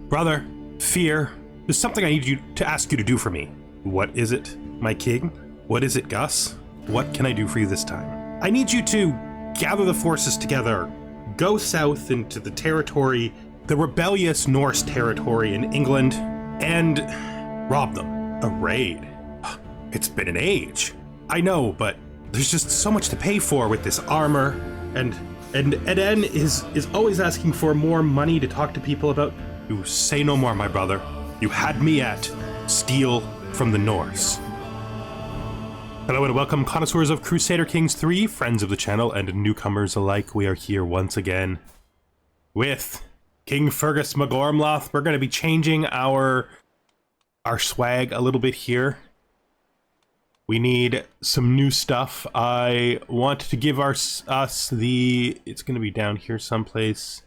Brother, fear, there's something I need you to ask you to do for me. What is it, my king? What is it, Gus? What can I do for you this time? I need you to gather the forces together, go south into the territory, the rebellious Norse territory in England, and rob them. A raid. It's been an age. I know, but there's just so much to pay for with this armor, and Eden is always asking for more money to talk to people about. You say no more, my brother. You had me at steal from the Norse. Hello and welcome, connoisseurs of Crusader Kings 3, friends of the channel and newcomers alike. We are here once again with King Fergus McGormloth. We're going to be changing our swag a little bit here. We need some new stuff. I want to give us the... It's going to be down here someplace.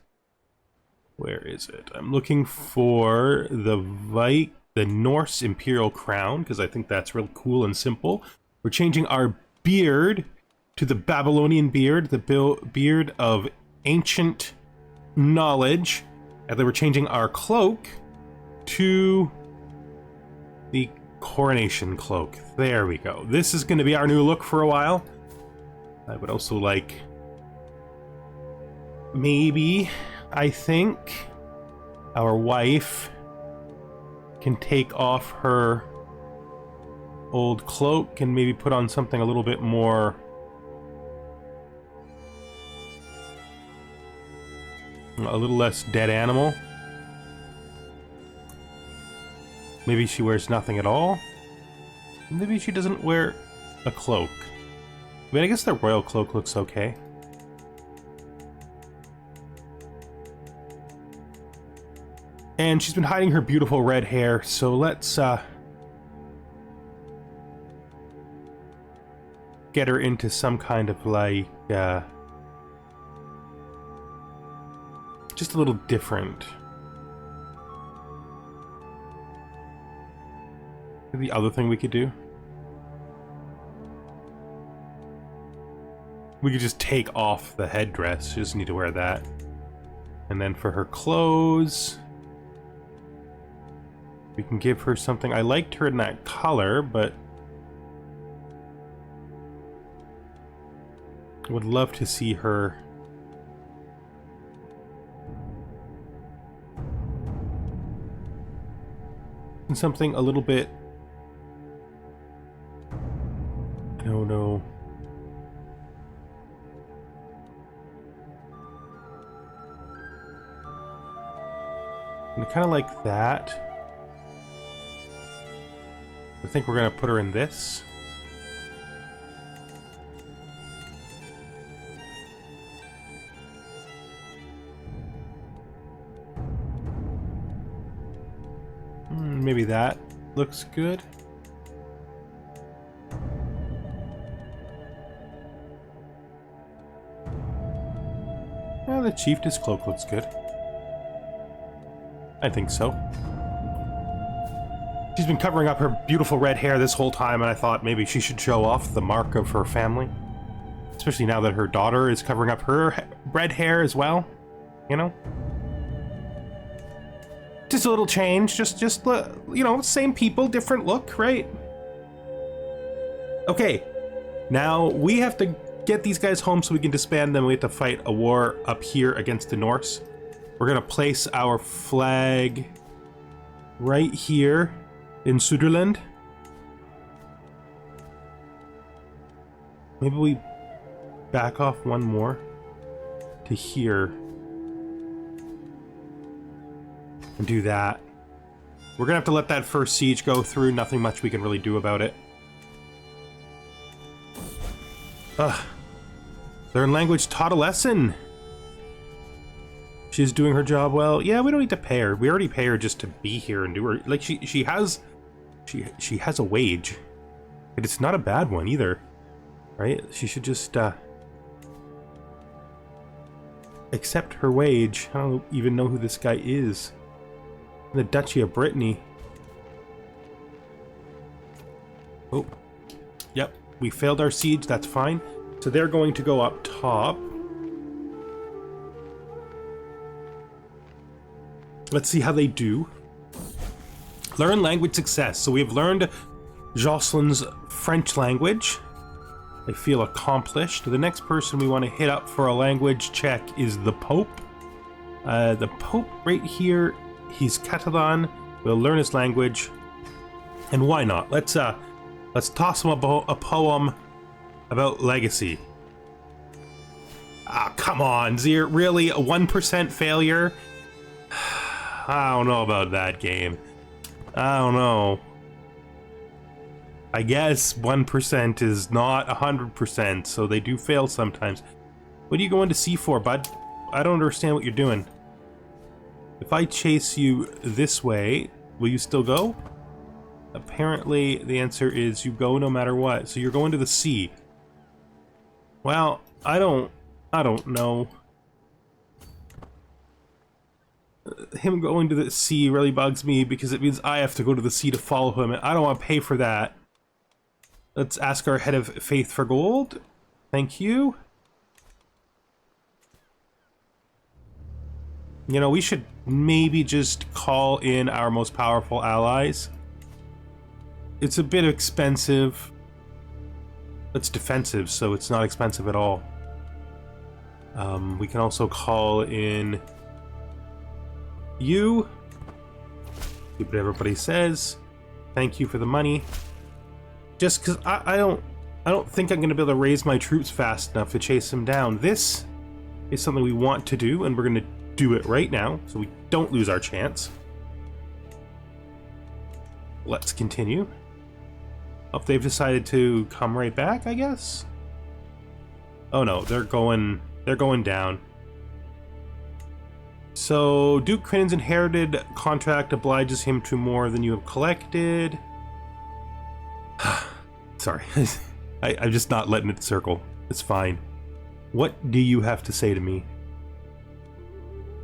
Where is it? I'm looking for the Norse Imperial Crown, because I think that's real cool and simple. We're changing our beard to the Babylonian beard, the beard of ancient knowledge. And then we're changing our cloak to the coronation cloak. There we go. This is going to be our new look for a while. I would also like... maybe... I think our wife can take off her old cloak and maybe put on something a little bit more a little less dead animal. Maybe she wears nothing at all. Maybe she doesn't wear a cloak. I mean, I guess the royal cloak looks okay. And she's been hiding her beautiful red hair, so let's get her into some kind of like just a little different. The other thing we could do, we could just take off the headdress. She doesn't need to wear that. And then for her clothes, we can give her something. I liked her in that color, but I would love to see her in something a little bit... No. And kind of like that. I think we're going to put her in this. Maybe that looks good. The chiefess cloak looks good. I think so. She's been covering up her beautiful red hair this whole time, and I thought maybe she should show off the mark of her family. Especially now that her daughter is covering up her red hair as well. You know? Just a little change. Just you know, same people, different look, right? Okay. Now we have to get these guys home so we can disband them. We have to fight a war up here against the Norse. We're gonna place our flag right here in Suderland. Maybe we back off one more to here and do that. We're gonna have to let that first siege go through. Nothing much we can really do about it. Learn language, taught a lesson. She's doing her job well. Yeah, we don't need to pay her. We already pay her just to be here and do her. Like she has a wage, but it's not a bad one either, right? She should just accept her wage. I don't even know who this guy is. The Duchy of Brittany. Oh, yep. We failed our siege. That's fine. So they're going to go up top. Let's see how they do. Learn language success. So we have learned Jocelyn's French language. I feel accomplished. The next person we want to hit up for a language check is the Pope. The Pope right here, he's Catalan. We'll learn his language. And why not? Let's toss him a poem about legacy. Ah, come on, Zier. Really? A 1% failure? I don't know about that game. I don't know. I guess 1% is not 100%, so they do fail sometimes. What are you going to C for, bud? I don't understand what you're doing. If I chase you this way, will you still go? Apparently, the answer is you go no matter what. So you're going to the C. Well, I don't know. Him going to the C really bugs me because it means I have to go to the C to follow him, and I don't want to pay for that. Let's ask our head of faith for gold. Thank you. You know, we should maybe just call in our most powerful allies. It's a bit expensive. It's defensive, so it's not expensive at all. We can also call in you. See what everybody says. Thank you for the money. Just because I don't think I'm going to be able to raise my troops fast enough to chase him down. This is something we want to do, and we're going to do it right now, so we don't lose our chance. Let's continue. Oh, they've decided to come right back, I guess? Oh no, they're going down. So, Duke Crin's inherited contract obliges him to more than you have collected. Sorry, I'm just not letting it circle. It's fine. What do you have to say to me?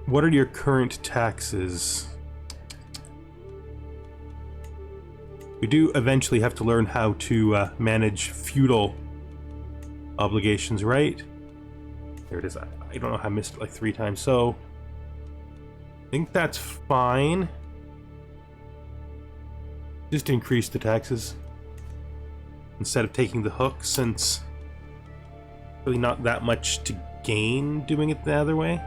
What are your current taxes? We do eventually have to learn how to manage feudal obligations, right? There it is. I don't know how I missed it like 3 times. So, I think that's fine. Just increase the taxes instead of taking the hook, since really not that much to gain doing it the other way.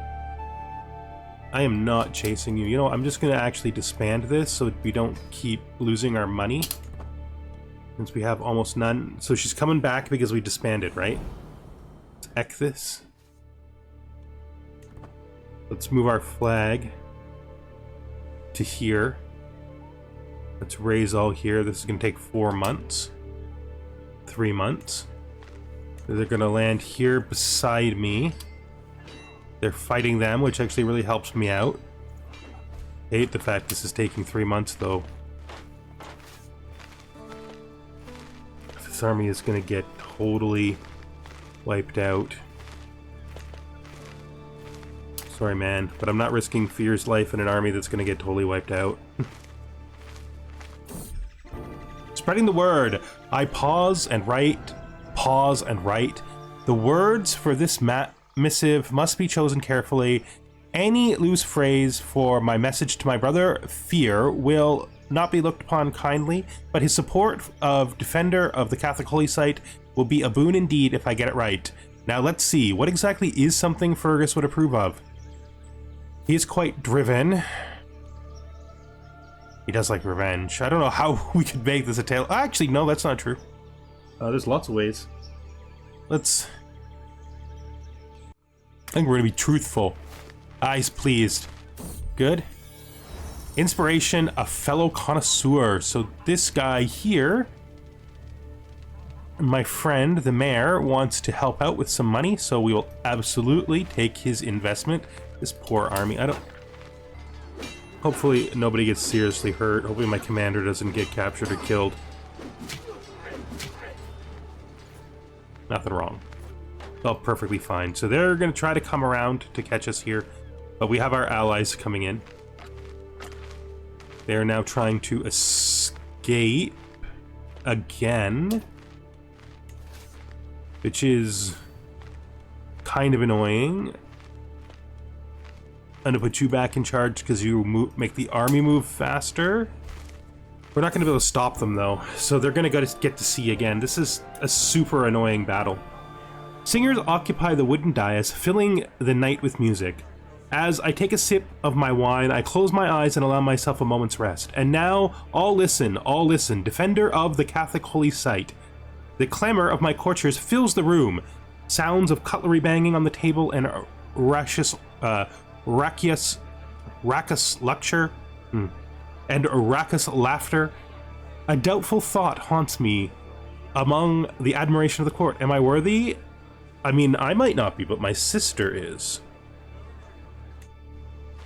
I am not chasing you. You know, I'm just going to actually disband this so that we don't keep losing our money, since we have almost none. So she's coming back because we disbanded, right? Let's X this. Let's move our flag to here. Let's raise all here. This is going to take 4 months. 3 months. They're going to land here beside me. They're fighting them, which actually really helps me out. I hate the fact this is taking 3 months, though. This army is going to get totally wiped out. Sorry, man, but I'm not risking Fear's life in an army that's going to get totally wiped out. Spreading the word. I pause and write. Pause and write. The words for this missive must be chosen carefully. Any loose phrase for my message to my brother Fear will not be looked upon kindly, but his support of Defender of the Catholic Holy Site will be a boon indeed if I get it right. Now let's see, what exactly is something Fergus would approve of? He is quite driven. He does like revenge. I don't know how we could make this a tale. Actually, no, that's not true. There's lots of ways. Let's... I think we're going to be truthful. Eyes pleased. Good. Inspiration, a fellow connoisseur. So this guy here, my friend, the mayor, wants to help out with some money, so we will absolutely take his investment. This poor army. I don't... Hopefully nobody gets seriously hurt. Hopefully my commander doesn't get captured or killed. Nothing wrong. All perfectly fine. So they're going to try to come around to catch us here, but we have our allies coming in. They're now trying to escape again, which is kind of annoying. I'm gonna put you back in charge because you make the army move faster. We're not gonna be able to stop them though, so they're gonna get to sea again. This is a super annoying battle. Singers occupy the wooden dais, filling the night with music. As I take a sip of my wine, I close my eyes and allow myself a moment's rest. And now, all listen, defender of the Catholic holy site. The clamor of my courtiers fills the room. Sounds of cutlery banging on the table and raucous lecture and raucous laughter. A doubtful thought haunts me among the admiration of the court. Am I worthy? I mean, I might not be, but my sister is.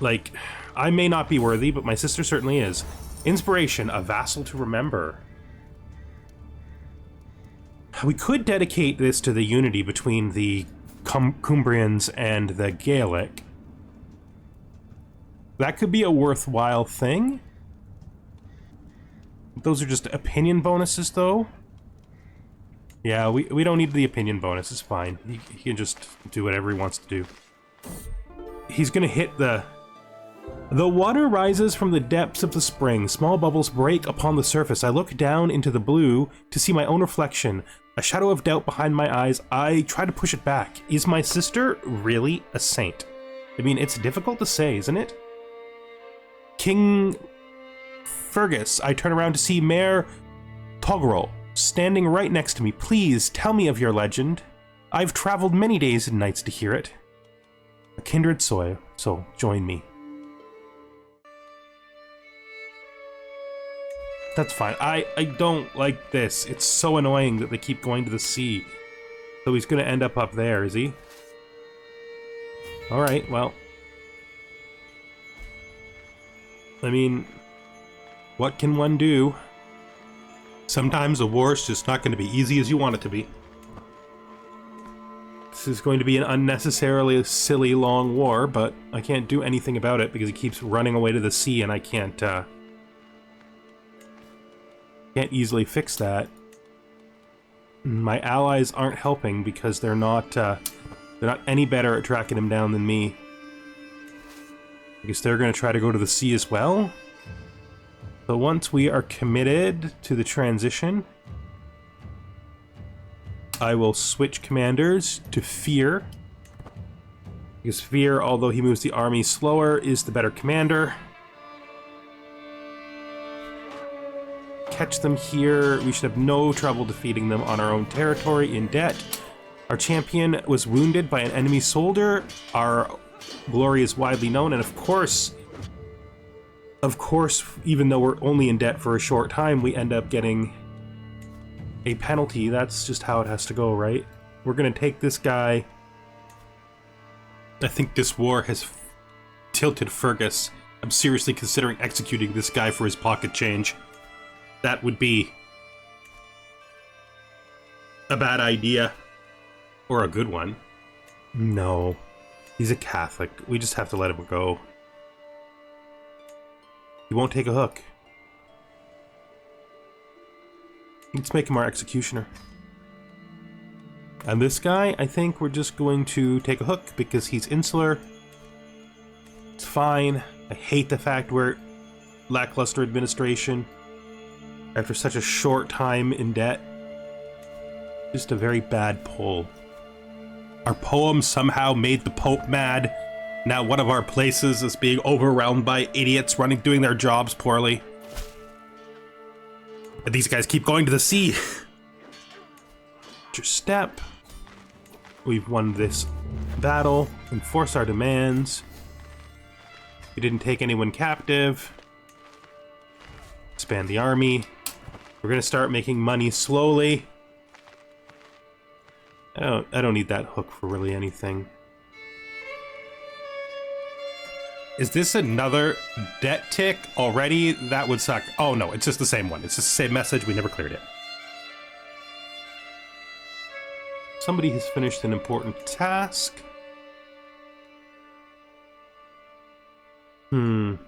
Like, I may not be worthy, but my sister certainly is. Inspiration, a vassal to remember. We could dedicate this to the unity between the Cumbrians and the Gaelic. That could be a worthwhile thing. Those are just opinion bonuses, though. Yeah, we don't need the opinion bonus. It's fine. He can just do whatever he wants to do. He's gonna hit the water rises from the depths of the spring. Small bubbles break upon the surface. I look down into the blue to see my own reflection. A shadow of doubt behind my eyes. I try to push it back. Is my sister really a saint? I mean, it's difficult to say, isn't it? King Fergus. I turn around to see Mayor Togrel standing right next to me. Please tell me of your legend. I've traveled many days and nights to hear it. A kindred soul, so join me. That's fine. I don't like this. It's so annoying that they keep going to the sea. So he's gonna end up there, is he? Alright, well. I mean, what can one do? Sometimes a war is just not going to be easy as you want it to be. This is going to be an unnecessarily silly long war, but I can't do anything about it because he keeps running away to the sea and I can't easily fix that. My allies aren't helping because they're not any better at tracking him down than me. I guess they're going to try to go to the sea as well. So once we are committed to the transition, I will switch commanders to Fear. Because Fear, although he moves the army slower, is the better commander. Catch them here. We should have no trouble defeating them on our own territory in debt. Our champion was wounded by an enemy soldier. Our glory is widely known, and of course, even though we're only in debt for a short time, we end up getting a penalty. That's just how it has to go, right? We're gonna take this guy. I think this war has tilted Fergus. I'm seriously considering executing this guy for his pocket change. That would be a bad idea. Or a good one. No. He's a Catholic. We just have to let him go. He won't take a hook. Let's make him our executioner. And this guy, I think we're just going to take a hook because he's insular. It's fine. I hate the fact we're lackluster administration after such a short time in debt. Just a very bad pull. Our poem somehow made the Pope mad. Now one of our places is being overwhelmed by idiots doing their jobs poorly. And these guys keep going to the sea. Your step. We've won this battle. Enforce our demands. We didn't take anyone captive. Expand the army. We're gonna start making money slowly. I don't need that hook for really anything. Is this another debt tick already? That would suck. Oh no, it's just the same one. It's just the same message. We never cleared it. Somebody has finished an important task. It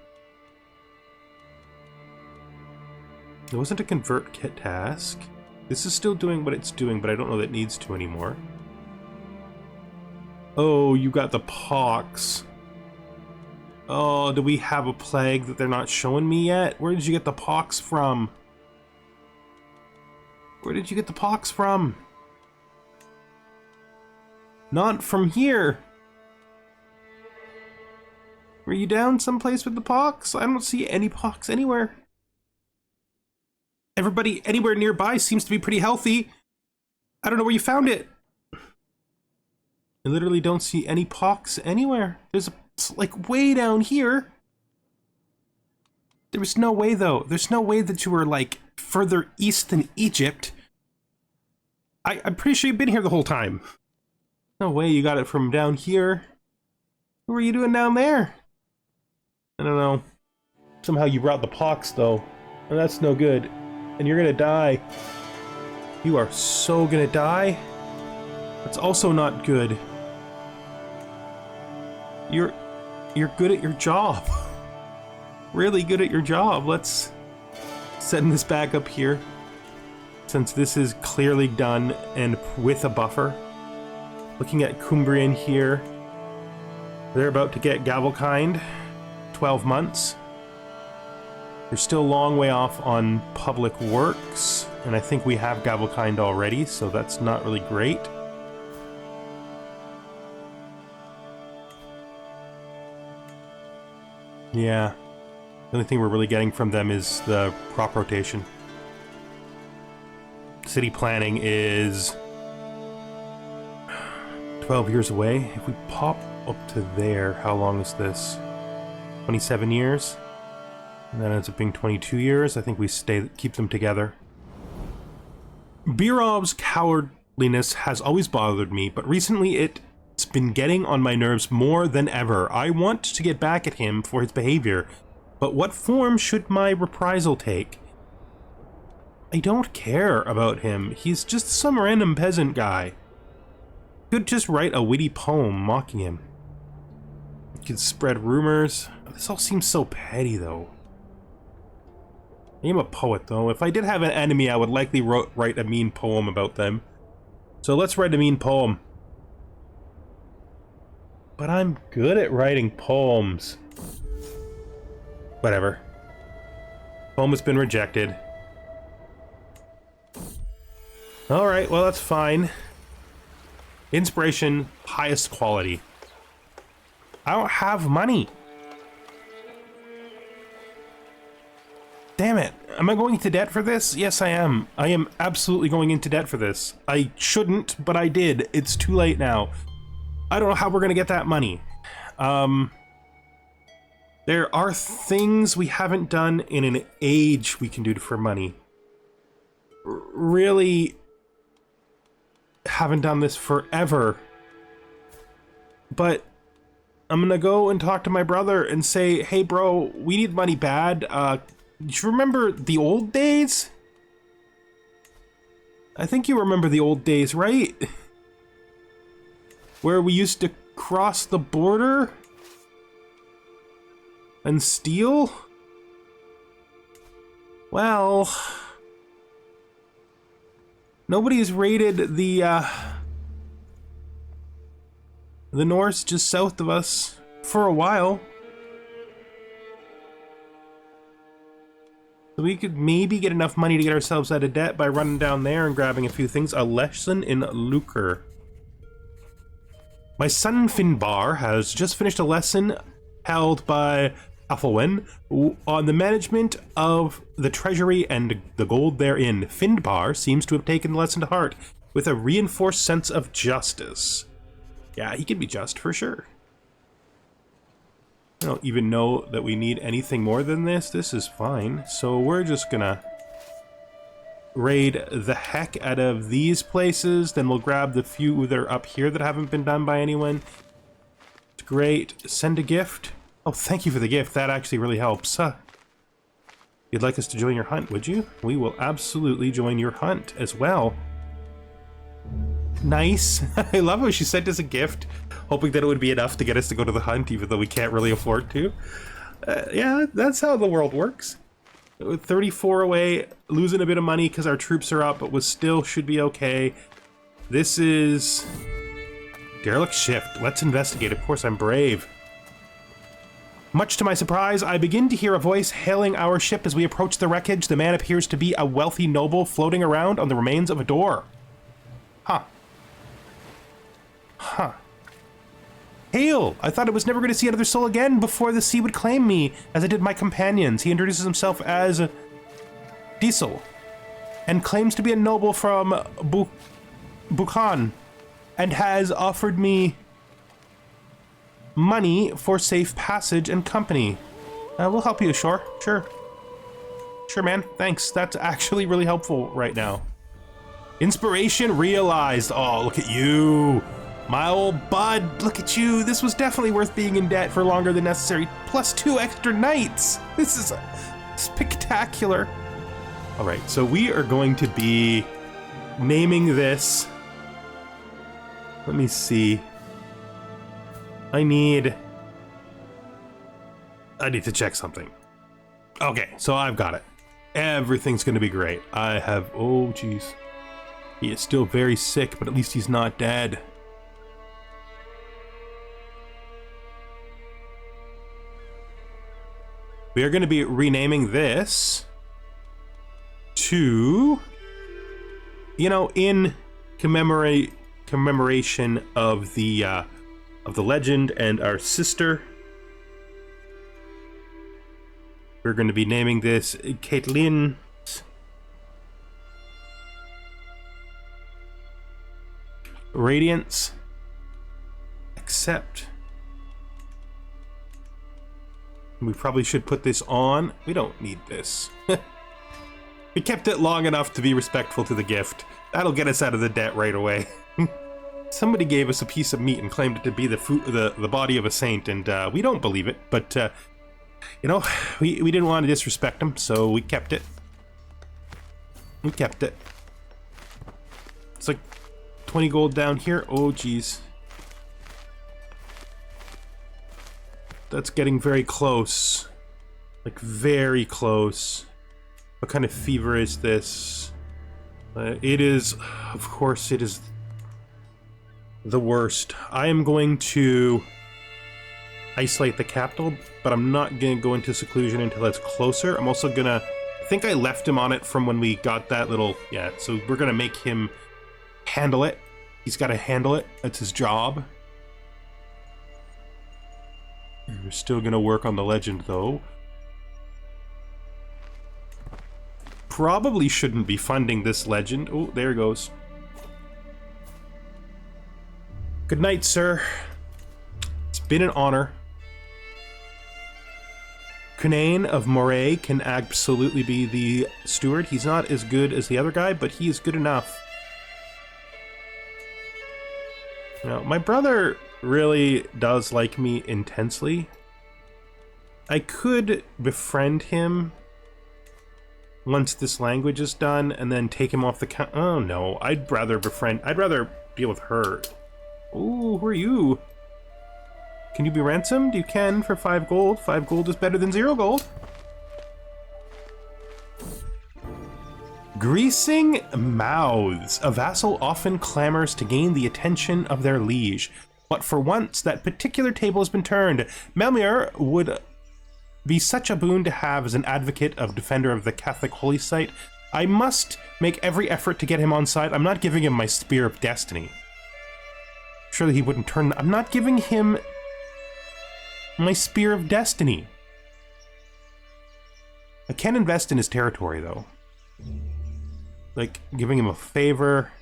wasn't a convert kit task. This is still doing what it's doing, but I don't know that it needs to anymore. Oh, you got the pox. Oh, do we have a plague that they're not showing me yet? Where did you get the pox from? Where did you get the pox from? Not from here. Were you down someplace with the pox? I don't see any pox anywhere. Everybody anywhere nearby seems to be pretty healthy. I don't know where you found it. I literally don't see any pox anywhere. There's like way down here. There was no way though. There's no way that you were like further east than Egypt. I'm pretty sure you've been here the whole time. No way you got it from down here. What were you doing down there? I don't know. Somehow you brought the pox though. And that's no good. And you're gonna die. You are so gonna die. That's also not good. You're good at your job. Really good at your job. Let's send this back up here. Since this is clearly done and with a buffer. Looking at Cumbrian here. They're about to get Gavelkind. 12 months. You're still a long way off on public works. And I think we have Gavelkind already, so that's not really great. Yeah. The only thing we're really getting from them is the crop rotation. City planning is 12 years away. If we pop up to there, how long is this? 27 years? And that ends up being 22 years. I think we keep them together. Birov's cowardliness has always bothered me, but recently it's been getting on my nerves more than ever. I want to get back at him for his behavior, but what form should my reprisal take? I don't care about him. He's just some random peasant guy. Could just write a witty poem mocking him. Could spread rumors. This all seems so petty, though. I am a poet, though. If I did have an enemy, I would likely write a mean poem about them. So let's write a mean poem. But I'm good at writing poems. Whatever. Poem has been rejected. Alright, well that's fine. Inspiration, highest quality. I don't have money. Damn it. Am I going into debt for this? Yes, I am. I am absolutely going into debt for this. I shouldn't, but I did. It's too late now. I don't know how we're gonna get that money. There are things we haven't done in an age we can do for money. Really haven't done this forever. But I'm gonna go and talk to my brother and say, hey bro, we need money bad. Do you remember the old days? I think you remember the old days, right? Where we used to cross the border and steal? Well, nobody's raided the Norse just south of us for a while. So we could maybe get enough money to get ourselves out of debt by running down there and grabbing a few things. A lesson in lucre. My son Findbarr has just finished a lesson held by Athelwyn on the management of the treasury and the gold therein. Findbarr seems to have taken the lesson to heart with a reinforced sense of justice. Yeah, he can be just for sure. I don't even know that we need anything more than this. This is fine. So we're just gonna raid the heck out of these places. Then we'll grab the few that are up here that haven't been done by anyone. Great. Send a gift. Oh, thank you for the gift. That actually really helps. You'd like us to join your hunt, would you? We will absolutely join your hunt as well. Nice. I love how she sent us a gift, hoping that it would be enough to get us to go to the hunt, even though we can't really afford to. Yeah, that's how the world works. With 34 away, losing a bit of money because our troops are up, but we still should be okay. This is derelict shift. Let's investigate. Of course, I'm brave. Much to my surprise, I begin to hear a voice hailing our ship as we approach the wreckage. The man appears to be a wealthy noble floating around on the remains of a door. Huh. Huh. Hail! I thought I was never going to see another soul again before the sea would claim me, as it did my companions. He introduces himself as Diesel, and claims to be a noble from Bukhan, and has offered me money for safe passage and company. We'll help you ashore. Sure. Sure, man. Thanks. That's actually really helpful right now. Inspiration realized. Oh, look at you. My old bud. Look at you. This was definitely worth being in debt for longer than necessary. Plus 2 extra nights. This is spectacular. All right, so we are going to be naming this. Let me see. I need to check something. Okay, so I've got it. Everything's gonna be great. I have, oh geez. He is still very sick, but at least he's not dead. We are gonna be renaming this to, you know, in commemoration of the legend and our sister. We're going to be naming this Caitlin. Radiance. Accept. We probably should put this on. We don't need this. We kept it long enough to be respectful to the gift. That'll get us out of the debt right away. Somebody gave us a piece of meat and claimed it to be the body of a saint, and we don't believe it, but you know, we didn't want to disrespect him, so we kept it. We kept it. It's like 20 gold down here. Oh geez. That's getting very close. Like very close. What kind of fever is this? It is, of course, it is the worst. I am going to isolate the capital, but I'm not going to go into seclusion until it's closer. I'm also gonna, I think I left him on it from when we got that little, yeah, so we're gonna make him handle it. He's got to handle it. That's his job. We're still gonna work on the legend though. Probably shouldn't be funding this legend. Oh, there it goes. Good night, sir. It's been an honor. Cunain of Moray can absolutely be the steward. He's not as good as the other guy, but he is good enough. Now, my brother really does like me intensely. I could befriend him once this language is done, and then take him off the count. Oh no, I'd rather deal with her. Ooh, who are you? Can you be ransomed? You can for 5 gold. 5 gold is better than 0 gold. Greasing mouths. A vassal often clamors to gain the attention of their liege. But for once, that particular table has been turned. Melmir would be such a boon to have as an advocate of defender of the Catholic holy site. I must make every effort to get him on side. I'm not giving him my Spear of Destiny. Surely he wouldn't turn. I'm not giving him my Spear of Destiny. I can invest in his territory though. Like giving him a favor.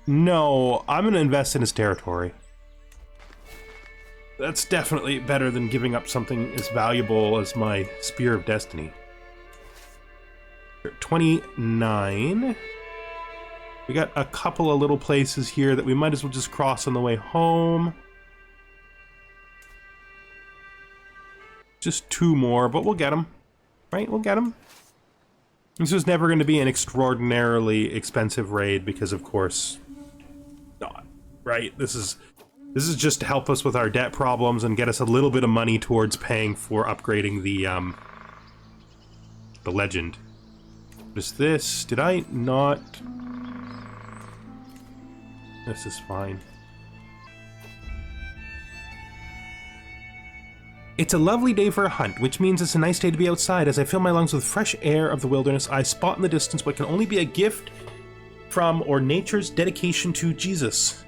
No, I'm gonna invest in his territory. That's definitely better than giving up something as valuable as my Spear of Destiny. 29. We got a couple of little places here that we might as well just cross on the way home. Just 2 more, but we'll get them. Right, we'll get them. This was never going to be an extraordinarily expensive raid because, of course, not. Right? This is just to help us with our debt problems and get us a little bit of money towards paying for upgrading the legend. What is this? Did I not? This is fine. It's a lovely day for a hunt, which means it's a nice day to be outside. As I fill my lungs with fresh air of the wilderness, I spot in the distance what can only be a gift from or nature's dedication to Jesus.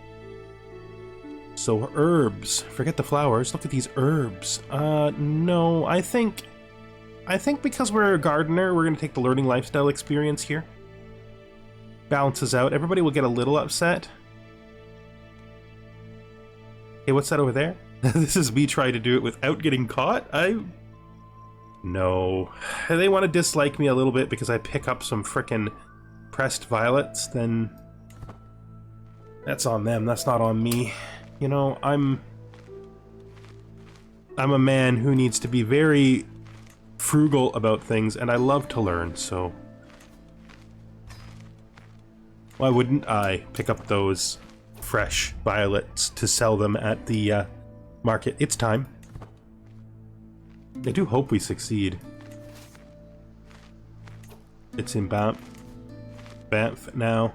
So herbs. Forget the flowers. Look at these herbs. No, I think because we're a gardener, we're going to take the learning lifestyle experience here. Balances out. Everybody will get a little upset. Hey, what's that over there? This is me trying to do it without getting caught? No. They want to dislike me a little bit because I pick up some frickin' pressed violets, then that's on them, that's not on me. You know, I'm a man who needs to be very frugal about things, and I love to learn, so why wouldn't I pick up those fresh violets to sell them at the market? It's time. I do hope we succeed. It's in Banff now.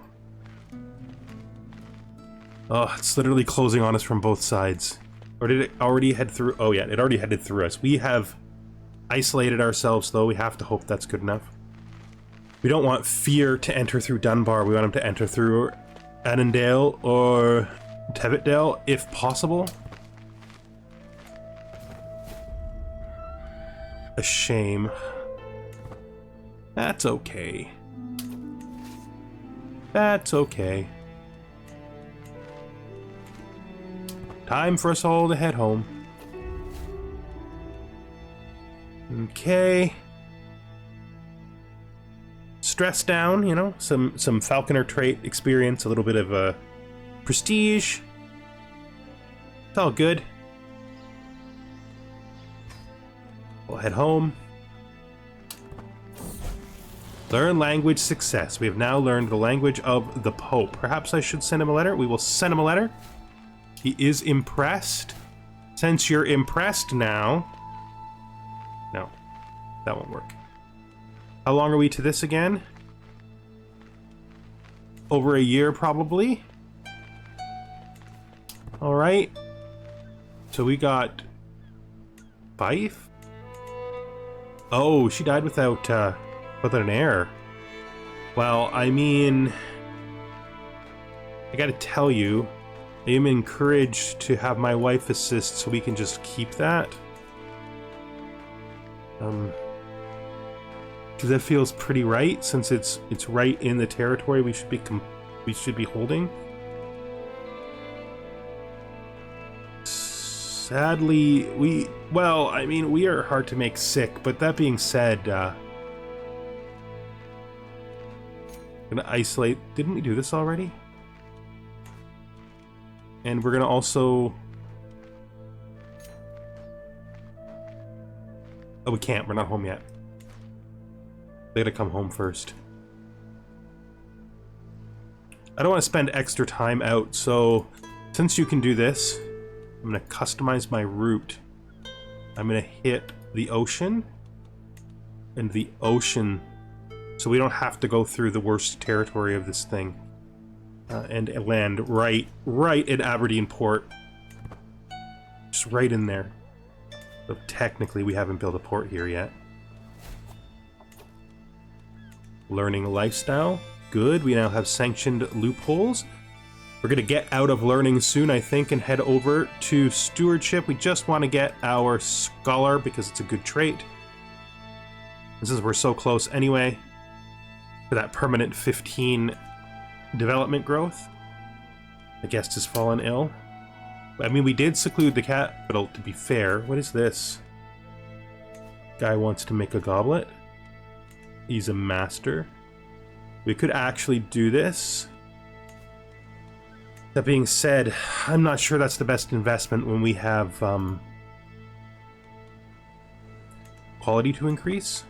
Oh, it's literally closing on us from both sides. Or did it already head through? Oh yeah, it already headed through us. We have isolated ourselves, though. We have to hope that's good enough. We don't want fear to enter through Dunbar. We want him to enter through Annandale or Teviotdale, if possible. A shame. That's okay. That's okay. Time for us all to head home. Okay. Stress down, you know, some falconer trait experience, a little bit of prestige. It's all good. We'll head home. Learn language success. We have now learned the language of the Pope. Perhaps I should send him a letter. We will send him a letter. He is impressed. Since you're impressed now... No, that won't work. How long are we to this again? Over a year, probably. Alright. So we got... Fife? Oh, she died without an heir. Well, I mean... I gotta tell you... I am encouraged to have my wife assist so we can just keep that. Because that feels pretty right, since it's right in the territory we should be holding. Sadly, we are hard to make sick, but that being said, gonna isolate. Didn't we do this already? And we're gonna also... Oh, we can't. We're not home yet. They gotta come home first. I don't want to spend extra time out, so since you can do this, I'm gonna customize my route. I'm gonna hit the ocean and the ocean, so we don't have to go through the worst territory of this thing. And land right in Aberdeen Port. Just right in there. So technically we haven't built a port here yet. Learning lifestyle. Good, we now have sanctioned loopholes. We're gonna get out of learning soon, I think, and head over to stewardship. We just want to get our scholar because it's a good trait. And since we're so close anyway, for that permanent 15 development growth. The guest has fallen ill. I mean, we did seclude the capital, to be fair. What is this? Guy wants to make a goblet. He's a master. We could actually do this. That being said, I'm not sure that's the best investment when we have quality to increase.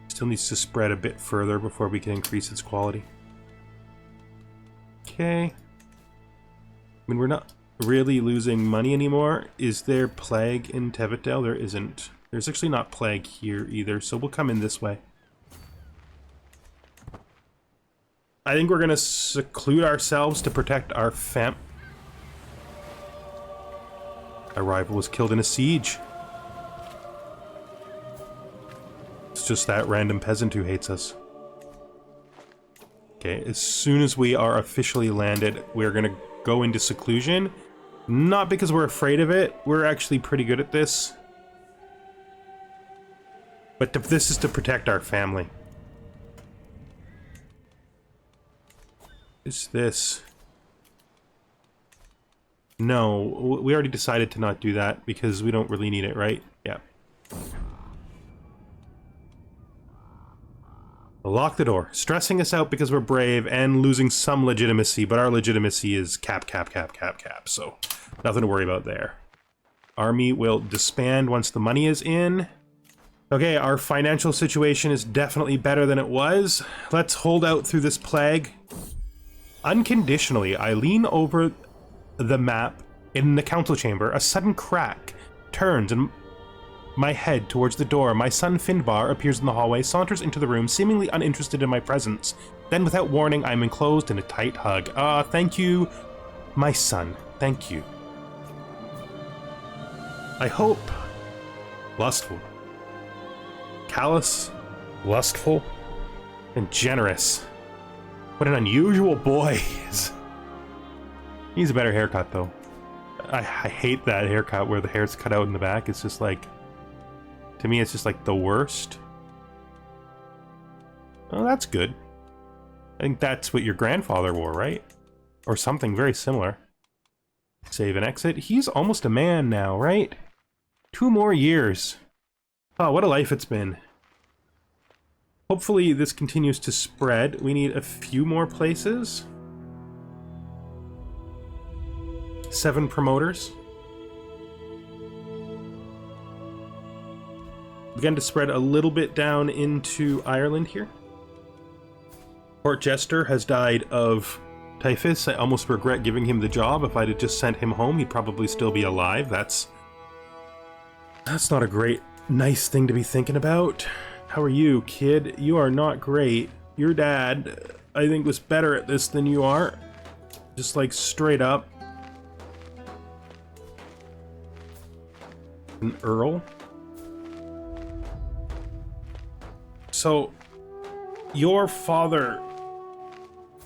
Still needs to spread a bit further before we can increase its quality. Okay. I mean, we're not really losing money anymore. Is there plague in Teviotdale? There isn't. There's actually not plague here either, so we'll come in this way. I think we're gonna seclude ourselves to protect our Our rival was killed in a siege. It's just that random peasant who hates us. Okay, as soon as we are officially landed, we're gonna go into seclusion. Not because we're afraid of it, we're actually pretty good at this. But this is to protect our family. Is this? No, we already decided to not do that because we don't really need it, right? Yeah. Lock the door, stressing us out because we're brave and losing some legitimacy, but our legitimacy is cap, so nothing to worry about there. Army will disband once the money is in. Okay, our financial situation is definitely better than it was. Let's hold out through this plague. Unconditionally, I lean over the map in the council chamber. A sudden crack turns and my head towards the door. My son Findbarr appears in the hallway, saunters into the room, seemingly uninterested in my presence. Then, without warning, I'm enclosed in a tight hug. Thank you, my son. Thank you. I hope. Lustful. Callous. Lustful. And generous. What an unusual boy he is. He needs a better haircut, though. I hate that haircut where the hair's cut out in the back. It's just like... To me, it's just like the worst. Oh, that's good. I think that's what your grandfather wore, right? Or something very similar. Save and exit. He's almost a man now, right? 2 more years. Oh, what a life it's been. Hopefully this continues to spread. We need a few more places. 7 promoters. Began to spread a little bit down into Ireland here. Court Jester has died of typhus. I almost regret giving him the job. If I'd have just sent him home, he'd probably still be alive. That's not a great, nice thing to be thinking about. How are you, kid? You are not great. Your dad, I think, was better at this than you are. Just like straight up. An earl. So, your father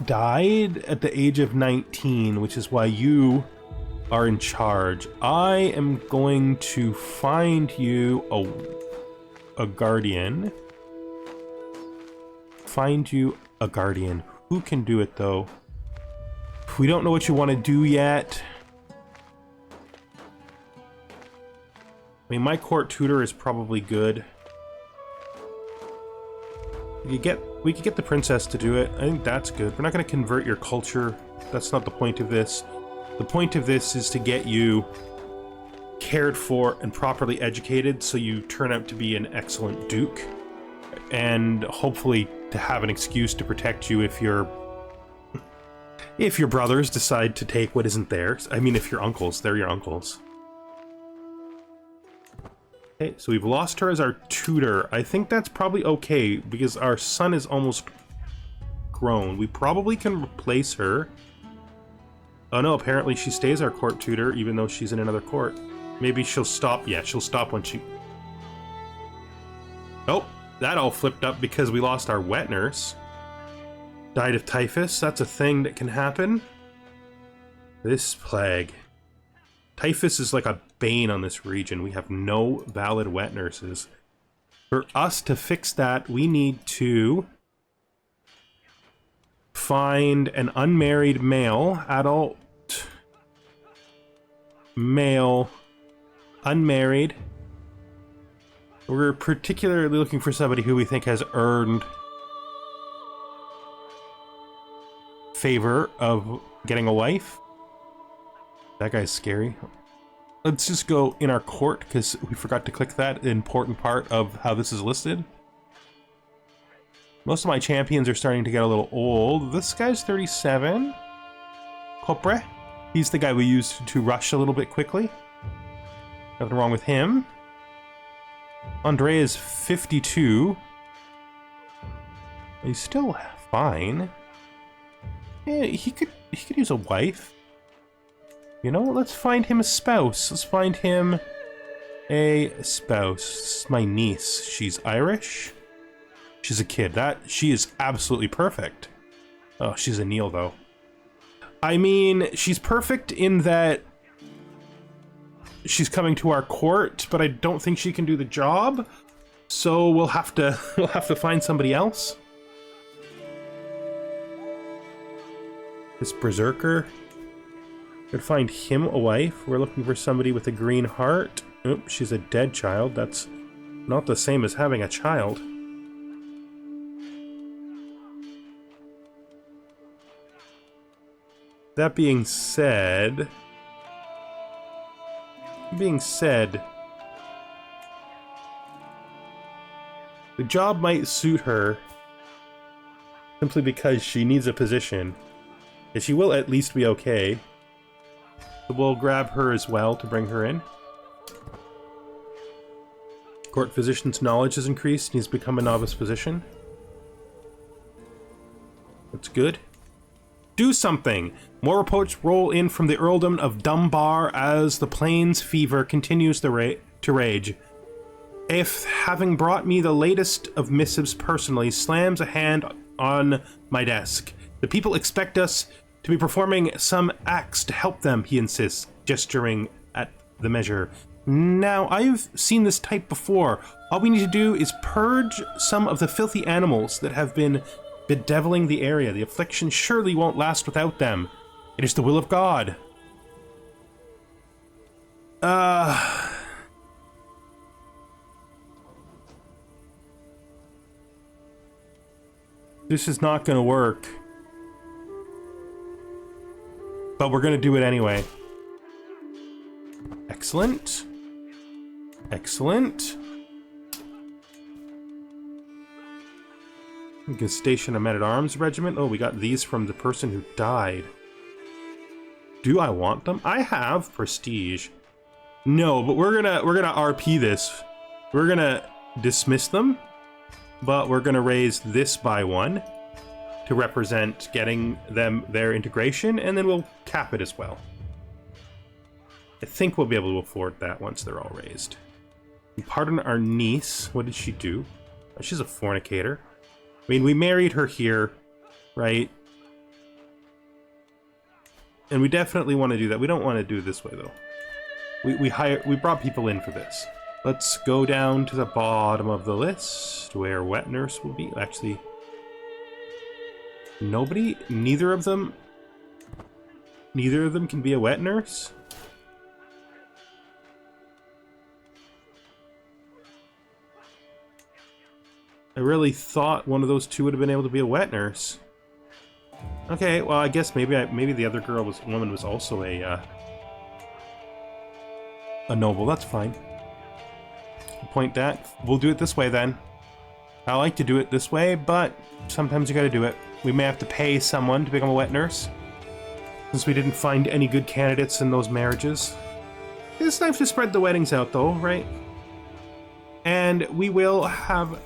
died at the age of 19, which is why you are in charge. I am going to find you a guardian. Find you a guardian. Who can do it, though? We don't know what you want to do yet. I mean, my court tutor is probably good. We could get the princess to do it. I think that's good. We're not going to convert your culture. That's not the point of this. The point of this is to get you cared for and properly educated so you turn out to be an excellent duke. And hopefully to have an excuse to protect you if your brothers decide to take what isn't theirs. I mean, if your uncles, they're your uncles. Okay, so we've lost her as our tutor. I think that's probably okay, because our son is almost grown. We probably can replace her. Oh no, apparently she stays our court tutor, even though she's in another court. Maybe she'll stop. Yeah, she'll stop when she... Oh, that all flipped up because we lost our wet nurse. Died of typhus. That's a thing that can happen. This plague. Typhus is like a bane on this region. We have no valid wet nurses. For us to fix that, we need to find an unmarried male, adult, male, unmarried. We're particularly looking for somebody who we think has earned favor of getting a wife. That guy's scary. Let's just go in our court, because we forgot to click that important part of how this is listed. Most of my champions are starting to get a little old. This guy's 37. Copre. He's the guy we used to rush a little bit quickly. Nothing wrong with him. Andre is 52. He's still fine. Yeah, he could use a wife. You know what? Let's find him a spouse. Let's find him a spouse. This is my niece. She's Irish. She's a kid. She is absolutely perfect. Oh, she's a Neil, though. I mean, she's perfect in that she's coming to our court, but I don't think she can do the job. So we'll have to find somebody else. This berserker. Could find him a wife. We're looking for somebody with a green heart. Oop, she's a dead child. That's not the same as having a child. That being said, the job might suit her simply because she needs a position. And she will at least be okay. So we'll grab her as well to bring her in. Court physician's knowledge has increased and he's become a novice physician. That's good. Do something! More reports roll in from the earldom of Dunbar as the plains fever continues to rage. If, having brought me the latest of missives personally, slams a hand on my desk. The people expect us to be performing some acts to help them, he insists, gesturing at the measure. Now, I've seen this type before. All we need to do is purge some of the filthy animals that have been bedeviling the area. The affliction surely won't last without them. It is the will of God. This is not gonna work. But we're gonna do it anyway. Excellent. Excellent. We can station a men-at-arms regiment. Oh, we got these from the person who died. Do I want them? I have prestige. No, but we're gonna RP this. We're gonna dismiss them, but we're gonna raise this by 1 to represent getting them their integration, and then we'll cap it as well. I think we'll be able to afford that once they're all raised. And pardon our niece. What did she do? Oh, she's a fornicator. I mean, we married her here, right? And we definitely want to do that. We don't want to do it this way, though. We brought people in for this. Let's go down to the bottom of the list, where wet nurse will be. Actually, nobody? Neither of them can be a wet nurse? I really thought one of those two would have been able to be a wet nurse. Okay, well, I guess maybe the other woman was also a noble. That's fine. Point that. We'll do it this way then. I like to do it this way, but sometimes you gotta do it. We may have to pay someone to become a wet nurse, since we didn't find any good candidates in those marriages. It's time to spread the weddings out, though, right? And we will have...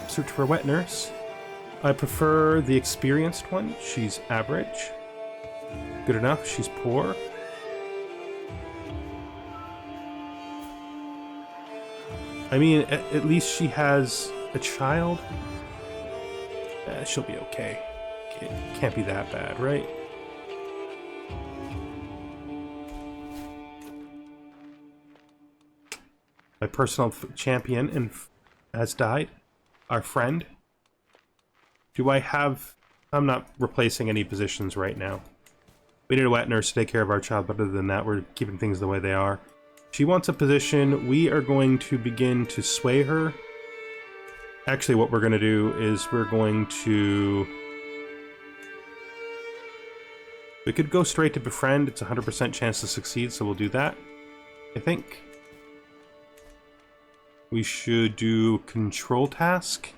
search for a wet nurse. I prefer the experienced one. She's average. Good enough. She's poor. I mean, at least she has a child. She'll be okay. It can't be that bad, right? My personal champion has died. Our friend. Do I have... I'm not replacing any positions right now. We need a wet nurse to take care of our child, but other than that, we're keeping things the way they are. She wants a position. We are going to begin to sway her. Actually, what we're going to do is we're going to... We could go straight to befriend. It's a 100% chance to succeed, so we'll do that, I think. We should do control task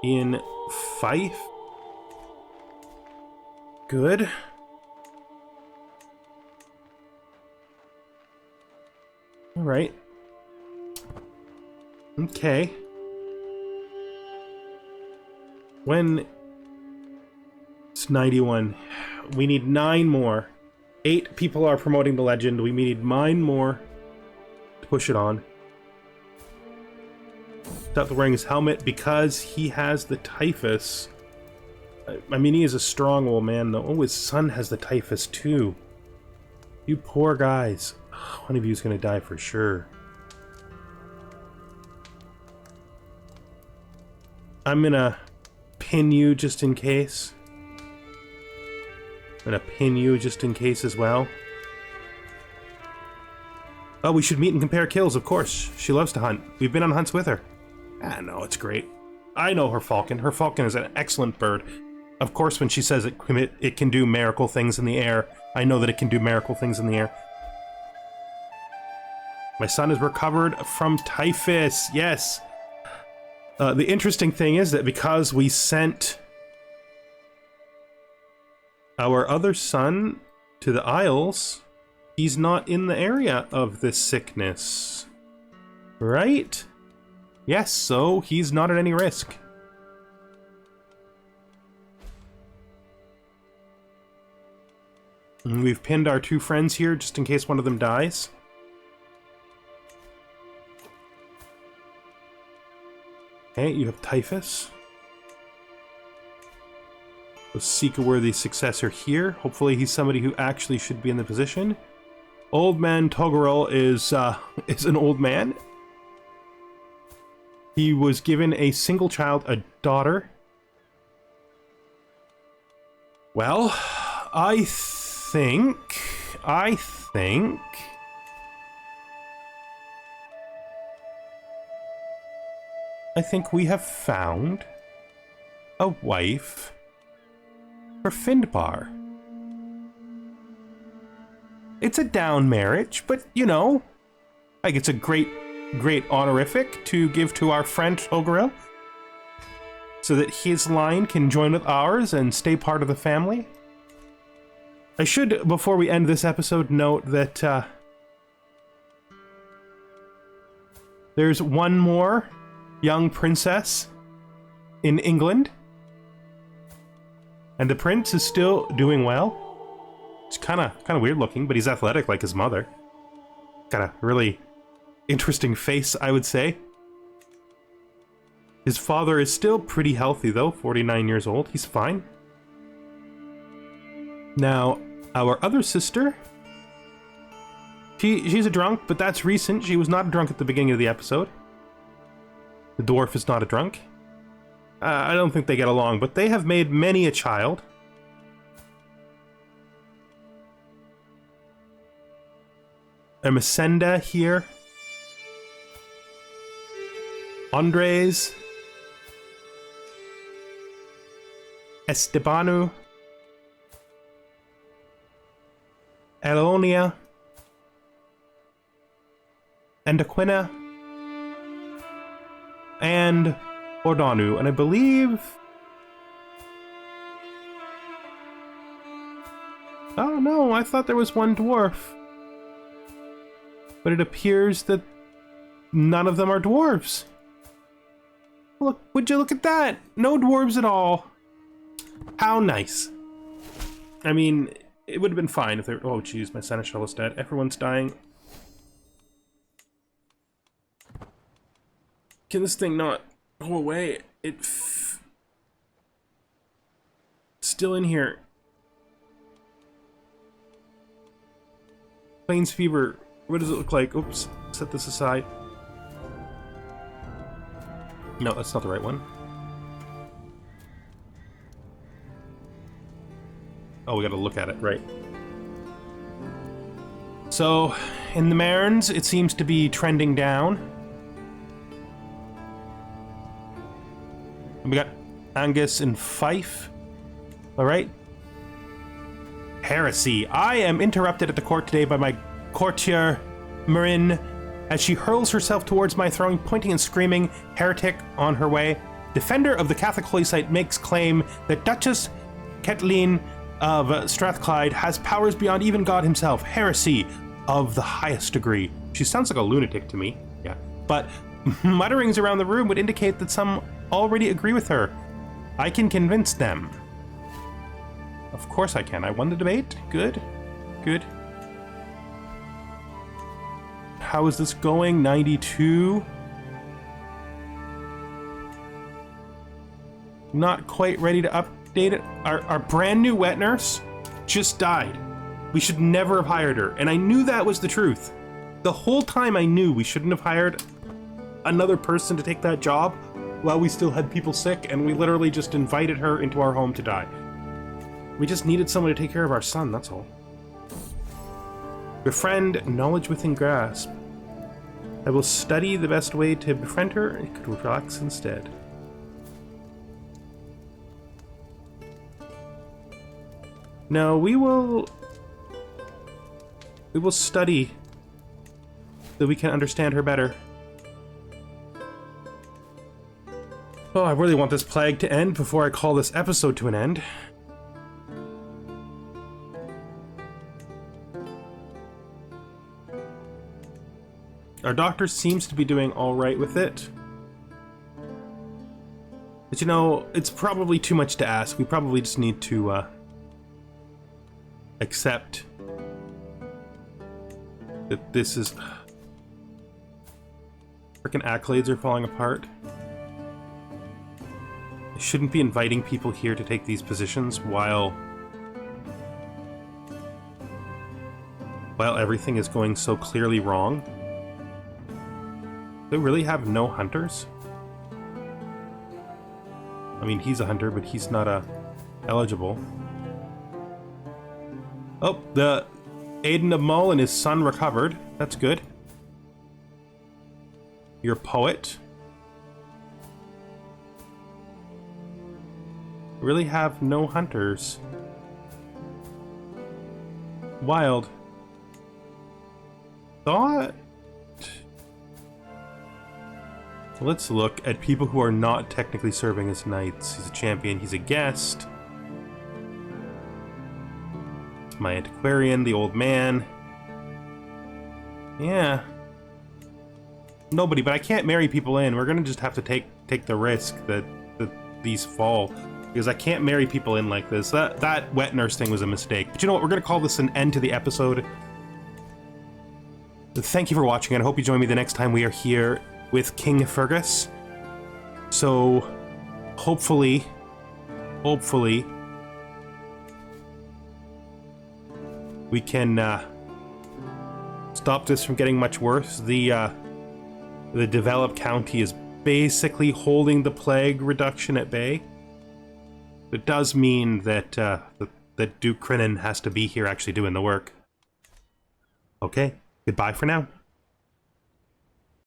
in Fife. Good. All right. Okay. When it's 91, we need 9 more. 8 people are promoting the legend. We need 9 more to push it on. Without wearing his helmet because he has the typhus. I mean, he is a strong old man, though. Oh, his son has the typhus, too. You poor guys. One of you is going to die for sure. I'm going to pin you just in case. I'm going to pin you just in case as well. Oh, we should meet and compare kills, of course. She loves to hunt. We've been on hunts with her. Ah, no, it's great. I know her falcon. Her falcon is an excellent bird. Of course, when she says it can do miracle things in the air, I know that it can do miracle things in the air. My son is recovered from typhus. Yes. The interesting thing is that because we sent our other son to the Isles, he's not in the area of this sickness. Right? Yes, so he's not at any risk. And we've pinned our 2 friends here just in case one of them dies. Okay, you have typhus. Let's seek a worthy successor here. Hopefully he's somebody who actually should be in the position. Old man Toggerel is an old man. He was given a single child, a daughter. Well, I think we have found a wife for Findbarr. It's a down marriage, but you know, like it's a great honorific to give to our friend Toggerel, so that his line can join with ours and stay part of the family. I should, before we end this episode, note that there's one more young princess in England, and the prince is still doing well. It's kind of weird looking, but he's athletic like his mother. Got a really interesting face, I would say. His father is still pretty healthy, though, 49 years old. He's fine. Now, our other sister, she's a drunk, but that's recent. She was not a drunk at the beginning of the episode. The dwarf is not a drunk. I don't think they get along, but they have made many a child. Ermesenda here. Andres. Estebanu. Elonia. And Aquina. And Ordanu. And I believe... Oh no, I thought there was one dwarf. But it appears that none of them are dwarves. Look, would you look at that? No dwarves at all. How nice. I mean, it would have been fine if there... Oh, jeez, my seneschal is dead. Everyone's dying. Can this thing not go away? It's still in here. Plains fever. What does it look like? Oops, set this aside. No, that's not the right one. Oh, we gotta look at it, right. So, in the Mairns, it seems to be trending down. And we got Angus and Fife. Alright. Heresy. I am interrupted at the court today by my courtier, Marin, as she hurls herself towards my throne, pointing and screaming, heretic on her way. Defender of the Catholic holy site makes claim that Duchess Kathleen of Strathclyde has powers beyond even God himself. Heresy of the highest degree. She sounds like a lunatic to me, yeah. But mutterings around the room would indicate that some already agree with her. I can convince them. Of course I can. I won the debate. Good. Good. How is this going? 92. Not quite ready to update it. Our brand new wet nurse just died. We should never have hired her, and I knew that was the truth. The whole time I knew we shouldn't have hired another person to take that job while we still had people sick, and we literally just invited her into our home to die. We just needed someone to take care of our son, that's all. Befriend, knowledge within grasp. I will study the best way to befriend her and could relax instead. No, we will study so we can understand her better. Oh, I really want this plague to end before I call this episode to an end. Our doctor seems to be doing all right with it. But you know, it's probably too much to ask. We probably just need to accept that this is... Frickin' accolades are falling apart. I shouldn't be inviting people here to take these positions while everything is going so clearly wrong. They really have no hunters? I mean, he's a hunter, but he's not eligible. Oh, the Aiden of Mull and his son recovered. That's good. You're a poet. Really have no hunters. Wild. Thought. Let's look at people who are not technically serving as knights. He's a champion, he's a guest. My antiquarian, the old man. Yeah. Nobody, but I can't marry people in. We're gonna just have to take the risk that these fall. Because I can't marry people in like this. That wet nurse thing was a mistake. But you know what? We're gonna call this an end to the episode. Thank you for watching, and I hope you join me the next time we are here with King Fergus. So, hopefully, we can stop this from getting much worse. The developed county is basically holding the plague reduction at bay. It does mean that that Duke Crinan has to be here actually doing the work. Okay, goodbye for now.